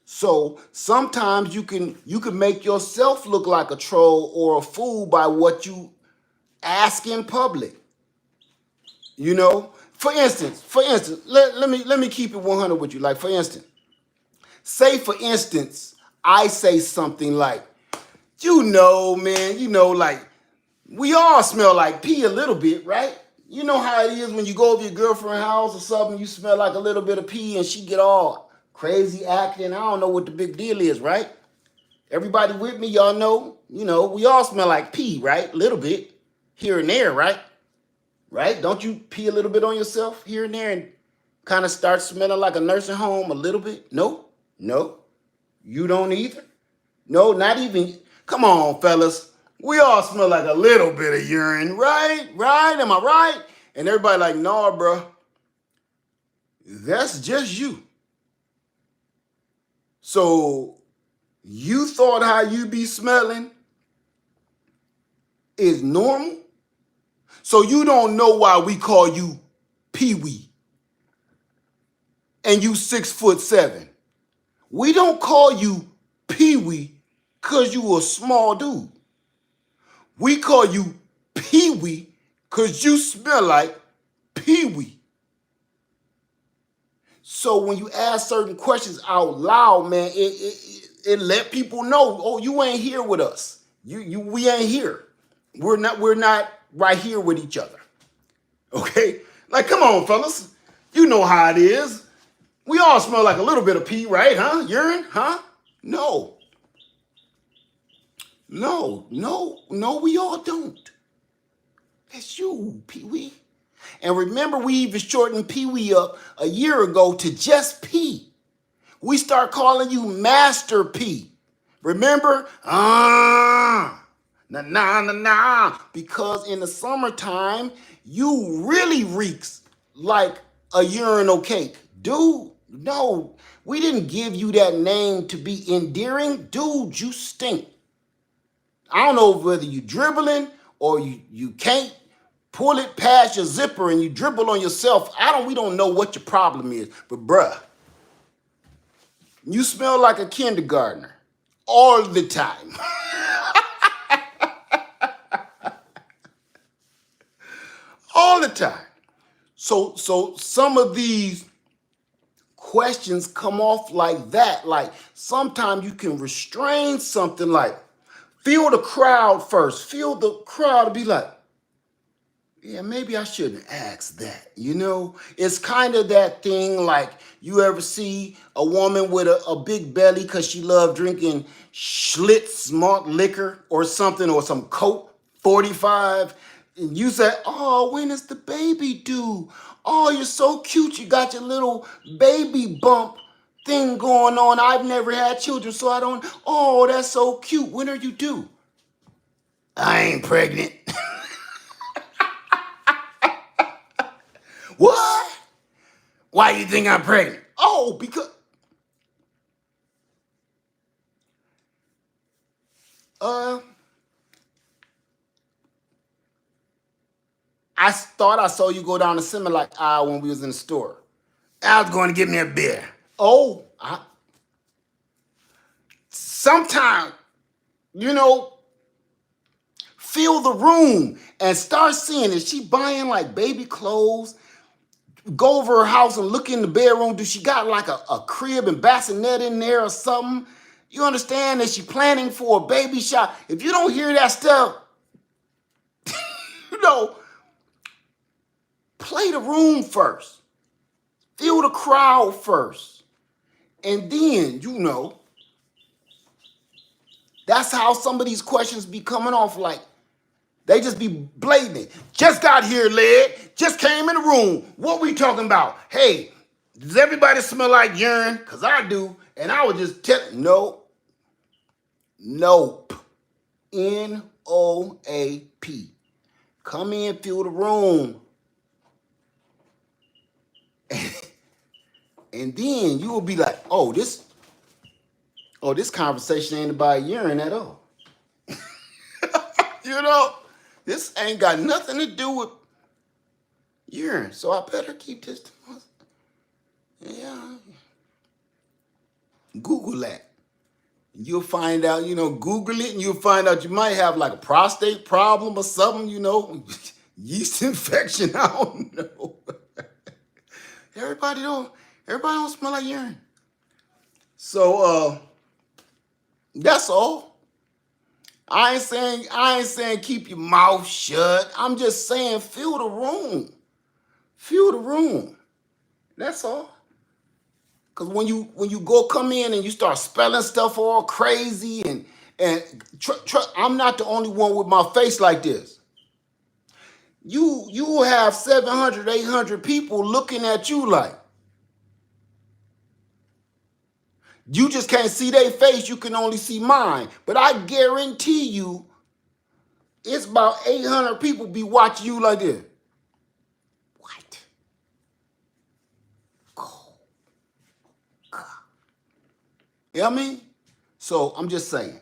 So sometimes you can make yourself look like a troll or a fool by what you ask in public. You know, for instance, let me keep it 100 with you. Like for instance, I say something like, man, like we all smell like pee a little bit, right? You know how it is when you go over your girlfriend's house or something, you smell like a little bit of pee and she get all crazy acting. I don't know what the big deal is, right? Everybody with me, y'all know, we all smell like pee, right? A little bit here and there, right? Right? Don't you pee a little bit on yourself here and there and kind of start smelling like a nursing home a little bit? No, you don't either. No, not even. Come on, fellas. We all smell like a little bit of urine, right? Right? Am I right? And everybody like, nah, bro. That's just you. So you thought how you be smelling is normal? So you don't know why we call you Pee-wee and you 6'7". We don't call you Pee-wee because you a small dude. We call you Pee-wee because you smell like Pee-wee. So when you ask certain questions out loud, man, it let people know, oh, you ain't here with us. We ain't here. We're not right here with each other. Okay? Like, come on, fellas. You know how it is. We all smell like a little bit of pee, right? Huh? Urine? Huh? No, we all don't. That's you, Pee-wee. And remember, we even shortened Pee-wee up a year ago to just P. We start calling you Master P. Remember? Nah. Because in the summertime, you really reeks like a urinal cake. Dude, no, we didn't give you that name to be endearing. Dude, you stink. I don't know whether you dribbling or you can't pull it past your zipper and you dribble on yourself. We don't know what your problem is. But bruh, you smell like a kindergartner all the time. All the time. So some of these questions come off like that. Like sometimes you can restrain something like, feel the crowd first. Feel the crowd to be like, yeah, maybe I shouldn't ask that. It's kind of that thing like you ever see a woman with a big belly because she loved drinking Schlitz malt liquor or something or some Coke 45. And you say, oh, when is the baby due? Oh, you're so cute. You got your little baby bump thing going on. I've never had children, so I don't. Oh, that's so cute. When are you due? I ain't pregnant. What? Why do you think I'm pregnant? Oh, because I thought I saw you go down the Similac aisle when we was in the store. I was going to get me a beer. Oh, sometimes, feel the room and start seeing, is she buying like baby clothes? Go over her house and look in the bedroom. Do she got like a crib and bassinet in there or something? You understand that she planning for a baby shower? If you don't hear that stuff, play the room first. Feel the crowd first. And then, that's how some of these questions be coming off like, they just be blatant. Just got here, lad. Just came in the room. What we talking about? Hey, does everybody smell like urine? Because I do. And I would just tell, nope. N-O-A-P. Come in, feel the room. And then you will be like, oh, this conversation ain't about urine at all. This ain't got nothing to do with urine. So I better keep this to myself. Yeah. Google that. You'll find out, Google it and you'll find out you might have like a prostate problem or something, yeast infection. I don't know. Everybody don't smell like urine. So that's all. I ain't saying keep your mouth shut. I'm just saying feel the room. Feel the room. That's all. Cause when you come in and you start spelling stuff all crazy and I'm not the only one with my face like this. You will have 700, 800 people looking at you like. You just can't see their face. You can only see mine. But I guarantee you, it's about 800 people be watching you like this. What? You know what I mean? So I'm just saying.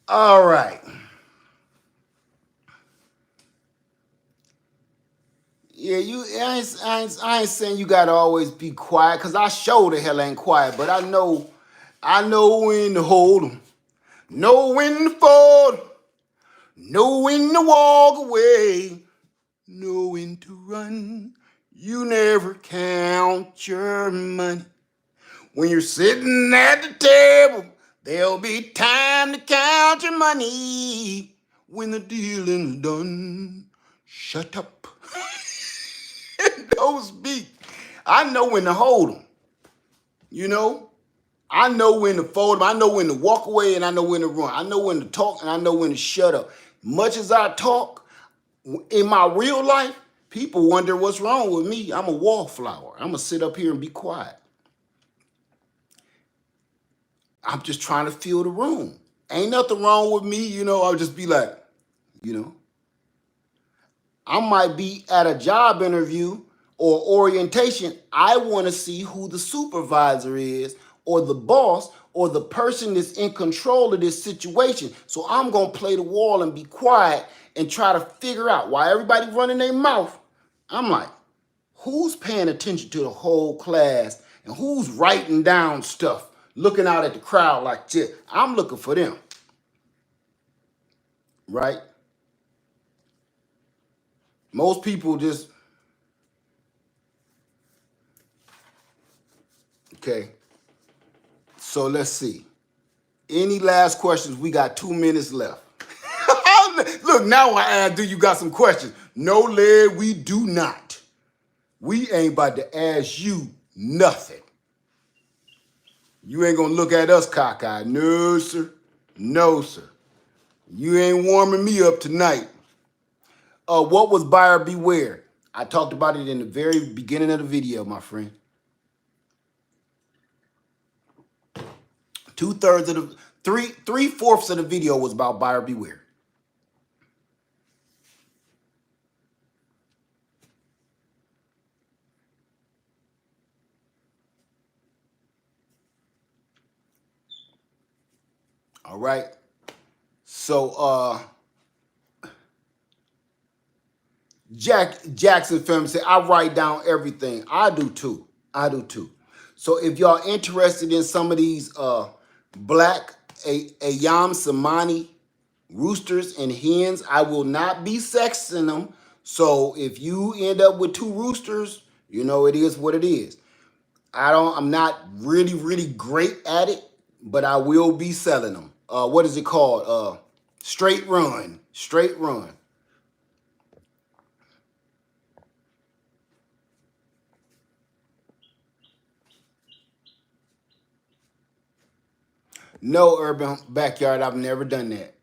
All right. Yeah, I ain't saying you gotta always be quiet, cause I sure the hell ain't quiet, but I know when to hold 'em, know when to fold, know when to walk away, know when to run. You never count your money. When you're sitting at the table, there'll be time to count your money. When the dealing's done, shut up. Don't speak. I know when to hold them. I know when to fold them. I know when to walk away and I know when to run. I know when to talk and I know when to shut up. Much as I talk, in my real life, people wonder what's wrong with me. I'm a wallflower. I'm going to sit up here and be quiet. I'm just trying to feel the room. Ain't nothing wrong with me, I'll just be like, I might be at a job interview or orientation. I want to see who the supervisor is or the boss or the person that's in control of this situation. So I'm going to play the wall and be quiet and try to figure out why everybody running their mouth. I'm like, who's paying attention to the whole class and who's writing down stuff, looking out at the crowd like this? I'm looking for them, right? Most people just, okay. So let's see. Any last questions? We got 2 minutes left. Look, now I ask, do you got some questions? No, Led, we do not. We ain't about to ask you nothing. You ain't gonna look at us cockeyed. No, sir. No, sir. You ain't warming me up tonight. What was buyer beware? I talked about it in the very beginning of the video, my friend. 2/3 of the, 3/4 of the video was about buyer beware. All right. So Jackson family said, I write down everything. I do too. So if y'all interested in some of these black Ayam Samani roosters and hens, I will not be sexing them. So if you end up with 2 roosters, it is what it is. I'm not really great at it, but I will be selling them. What is it called? Straight run. No, urban backyard, I've never done that.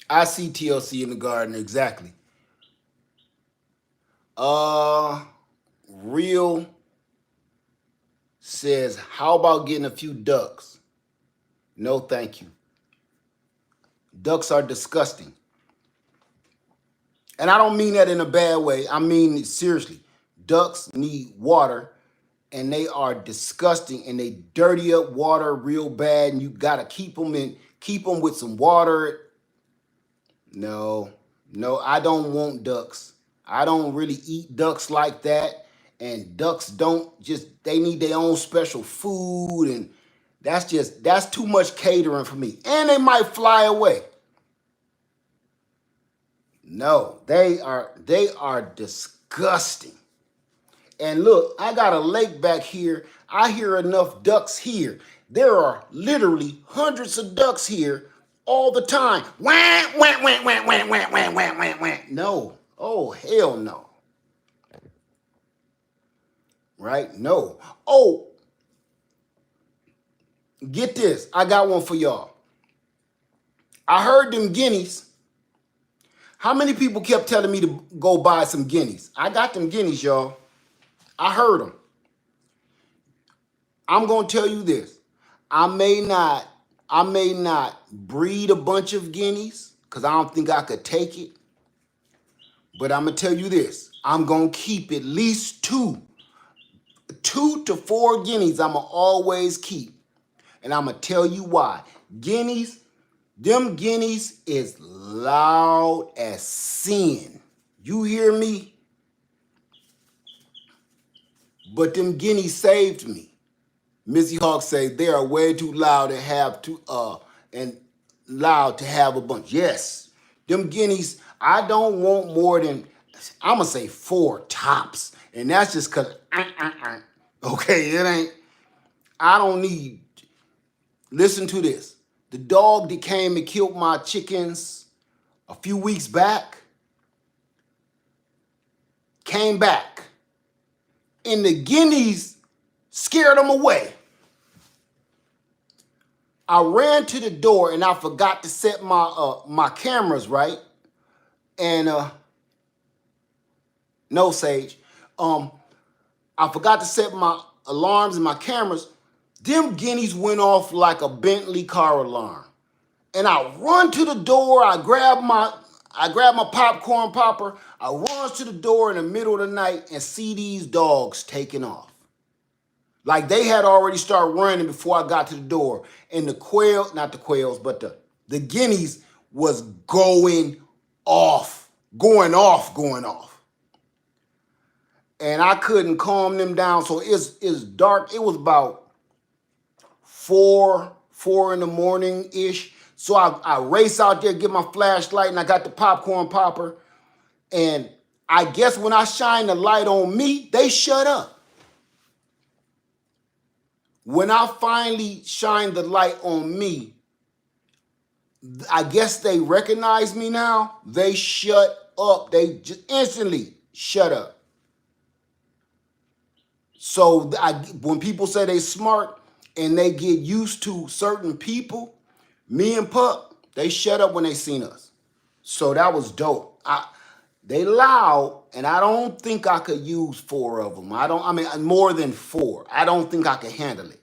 I see TLC in the garden, exactly. Uh, Real says, how about getting a few ducks? No, thank you. Ducks are disgusting. And I don't mean that in a bad way. I mean it seriously. Ducks need water and they are disgusting and they dirty up water real bad and you got to keep them with some water. No, no, I don't want ducks. I don't really eat ducks like that. And ducks don't just, they need their own special food. And that's too much catering for me. And they might fly away. No, they are disgusting. And look, I got a lake back here. I hear enough ducks here. There are literally hundreds of ducks here all the time. Wah, wah, wah, wah, wah, wah, wah, wah, wah, wah. No. Oh, hell no. Right? No. Oh, get this. I got one for y'all. I heard them guineas. How many people kept telling me to go buy some guineas? I got them guineas, y'all. I heard them. I'm going to tell you this. I may not breed a bunch of guineas because I don't think I could take it. But I'm going to tell you this. I'm going to keep at least two to four guineas I'm going to always keep. And I'm going to tell you why. Them guineas is loud as sin. You hear me? But them guineas saved me. Missy Hawk say they are way too loud to have and loud to have a bunch. Yes, them guineas, I don't want more than, I'm gonna say 4 tops. And that's just cause, okay, it ain't, I don't need, listen to this. The dog that came and killed my chickens a few weeks back, came back. And the guineas scared them away. I ran to the door and I forgot to set my cameras right. And no, Sage. I forgot to set my alarms and my cameras. Them guineas went off like a Bentley car alarm. And I run to the door, I grab my popcorn popper, I run to the door in the middle of the night and see these dogs taking off. Like they had already started running before I got to the door. And the not the quails, but the guineas was going off. And I couldn't calm them down. So it's dark. It was about 4 in the morning-ish. So I race out there, get my flashlight, and I got the popcorn popper. And I guess when I shine the light on me, they shut up. When I finally shine the light on me, I guess they recognize me now. They shut up. They just instantly shut up. So when people say they smart and they get used to certain people, me and Pup, they shut up when they seen us. So that was dope. They loud, and I don't think I could use 4 of them. I mean, more than 4. I don't think I could handle it.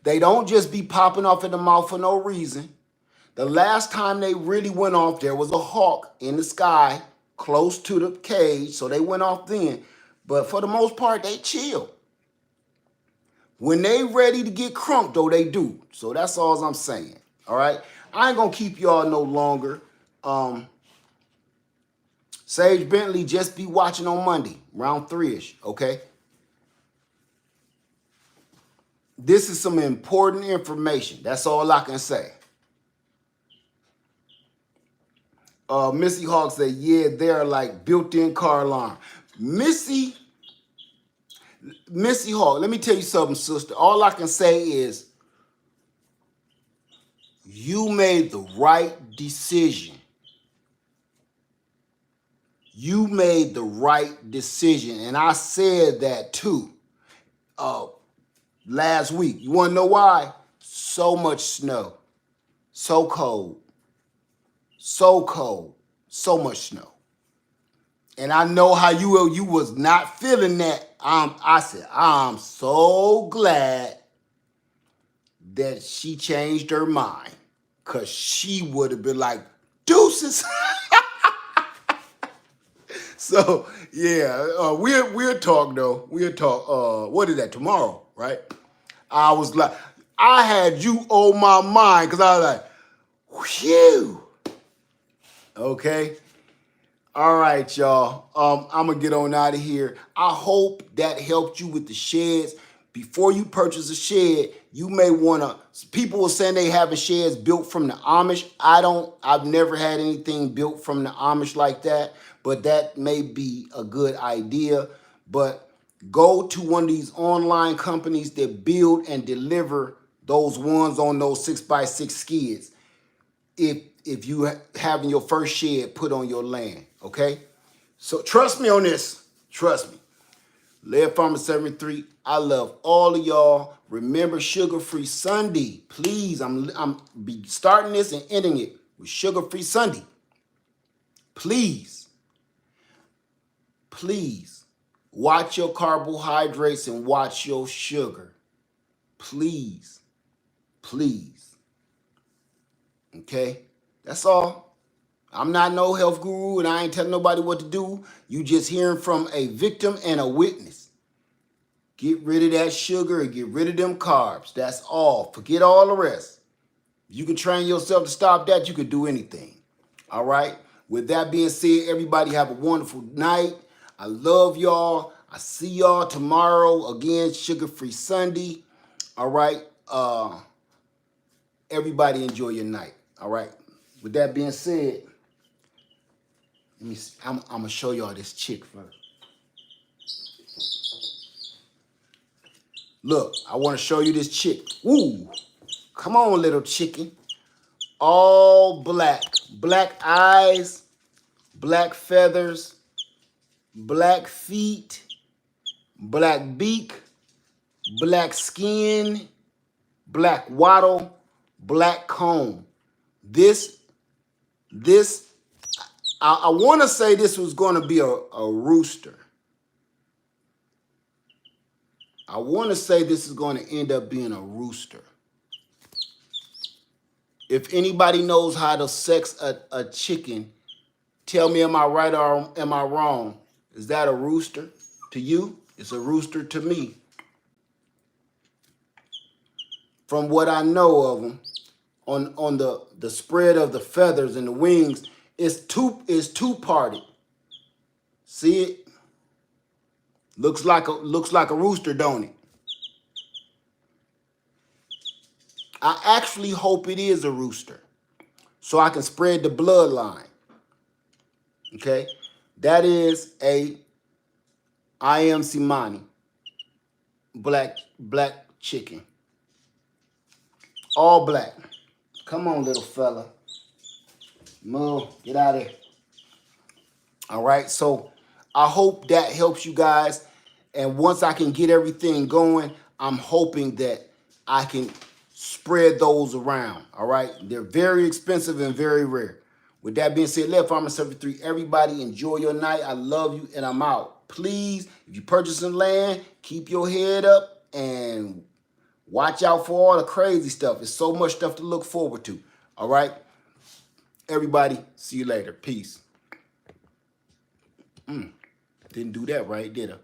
They don't just be popping off in the mouth for no reason. The last time they really went off, there was a hawk in the sky close to the cage, so they went off then. But for the most part, they chill. When they ready to get crunked, though, they do. So that's all I'm saying, all right? I ain't going to keep y'all no longer. Sage Bentley, just be watching on Monday, round 3-ish, okay? This is some important information. That's all I can say. Missy Hawk said, yeah, they're like built-in car alarm. Missy Hawk, let me tell you something, sister. All I can say is you made the right decision. You made the right decision. And I said that too. last week. You want to know why? So much snow. So cold. So cold. So much snow. And I know how you was not feeling that. I said, I'm so glad that she changed her mind. Because she would have been like, deuces. So, yeah, we'll talk, though. We'll talk. What is that, tomorrow, right? I was like, I had you on my mind because I was like, whew. Okay. All right, y'all. I'm going to get on out of here. I hope that helped you with the sheds. Before you purchase a shed, you may want to, people were saying they having sheds built from the Amish. I've never had anything built from the Amish like that, but that may be a good idea. But go to one of these online companies that build and deliver those ones on those 6x6 skids. If you having your first shed put on your land, okay? So trust me on this. Trust me. Lead Farmer 73, I love all of y'all. Remember Sugar-Free Sunday. Please, I'm be starting this and ending it with Sugar-Free Sunday. Please, please, watch your carbohydrates and watch your sugar. Please, please. Okay? That's all. I'm not no health guru and I ain't telling nobody what to do. You just hearing from a victim and a witness. Get rid of that sugar and get rid of them carbs. That's all. Forget all the rest. If you can train yourself to stop that, you can do anything. All right? With that being said, everybody have a wonderful night. I love y'all. I see y'all tomorrow. Again, Sugar-Free Sunday. All right? Everybody enjoy your night. All right? With that being said, let me see. I'm going to show y'all this chick first. Look, I want to show you this chick. Woo! Come on, little chicken. All black. Black eyes, black feathers, black feet, black beak, black skin, black wattle, black comb. I want to say this was going to be a rooster. I want to say this is going to end up being a rooster. If anybody knows how to sex a chicken, tell me, am I right or am I wrong? Is that a rooster to you? It's a rooster to me. From what I know of them, on the spread of the feathers and the wings, it's two-parted. See it? Looks like a rooster, don't it? I actually hope it is a rooster, so I can spread the bloodline. Okay, that is a I.M. Simani, black chicken, all black. Come on, little fella. Move, get out of here. All right, so I hope that helps you guys. And once I can get everything going, I'm hoping that I can spread those around. All right, they're very expensive and very rare. With that being said, Live Farmer 73, everybody enjoy your night. I love you and I'm out. Please, if you're purchasing land, keep your head up and watch out for all the crazy stuff. There's so much stuff to look forward to. All right, everybody, see you later. Peace. Didn't do that right, did I?